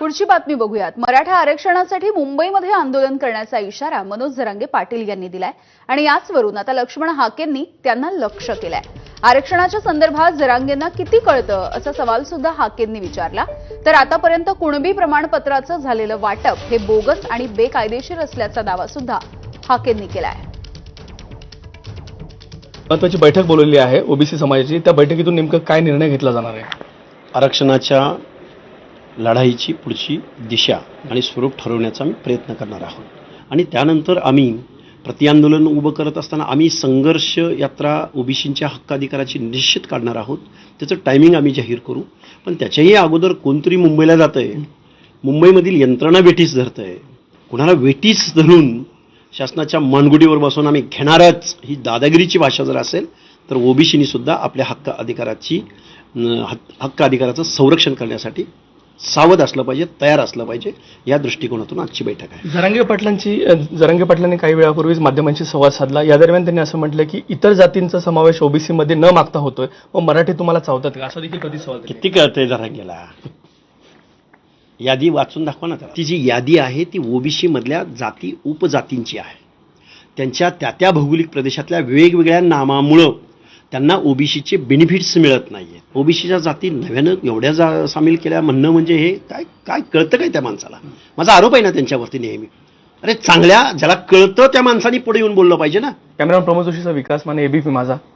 पुढची बातमी बघूयात। मराठा आरक्षणासाठी मुंबईमध्ये आंदोलन करण्याचा इशारा मनोज जरांगे पाटील यांनी दिलाय आणि याचवरून आता लक्ष्मण हाकेंनी त्यांना लक्ष्य केलंय। आरक्षणाच्या संदर्भात जरांगेंना किती कळतं असा सवाल सुद्धा हाकेंनी विचारला। तर आतापर्यंत कुणबी प्रमाणपत्राचं झालेलं वाटप हे बोगस आणि बेकायदेशीर असल्याचा दावा सुद्धा हाकेंनी केलाय। महत्त्वाची बैठक बोलवली आहे ओबीसी समाजाची, त्या बैठकीतून नेमकं काय निर्णय घेतला जाणार आहे? आरक्षणाच्या लढाईची पुढची दिशा आणि स्वरूप ठरवण्याचा आम्ही प्रयत्न करणार आहोत आणि त्यानंतर आम्ही प्रतिआंदोलन उभं करत असताना आम्ही संघर्ष यात्रा ओबीसींच्या हक्काधिकाराची निश्चित काढणार आहोत। त्याचं टायमिंग आम्ही जाहीर करू, पण त्याच्याही अगोदर कोणतरी मुंबईला जातंय, मुंबईमधील यंत्रणा वेठीस धरतंय, कुणाला वेठीस धरून शासनाच्या मानगुडीवर बसून आम्ही घेणारच ही दादागिरीची भाषा जर असेल तर ओबीसीनी सुद्धा आपल्या हक्क अधिकाराचं संरक्षण करण्यासाठी सावध असलं पाहिजे, तयार असलं पाहिजे। या दृष्टिकोनातून आजची बैठक आहे। जरांगे पाटलांनी काही वेळापूर्वीच माध्यमांशी संवाद साधला। या दरम्यान त्यांनी असं म्हटलं की इतर जातींचा समावेश ओबीसी मध्ये न मागता होतोय, मग मराठी तुम्हाला चावतात का, असं देखील कधी सवाल किती कळतंय जरांगेला? यादी वाचून दाखवा ना त्याला। ती जी यादी आहे ती ओबीसी मधल्या जाती उपजातींची आहे। त्यांच्या त्या भौगोलिक प्रदेशातल्या वेगवेगळ्या नामामुळं त्यांना ओबीसीचे बेनिफिट्स मिळत नाहीयेत। ओबीसीच्या जाती नव्यानं एवढ्या सामील केल्या म्हणणं म्हणजे हे काय काय कळतं काय त्या माणसाला? माझा आरोप आहे ना त्यांच्यावरती नेहमी। अरे चांगल्या ज्याला कळतं त्या माणसाने पुढे येऊन बोललं पाहिजे ना। कॅमेरामन प्रमोद जोशीचा विकास माने, एबीपी माझा।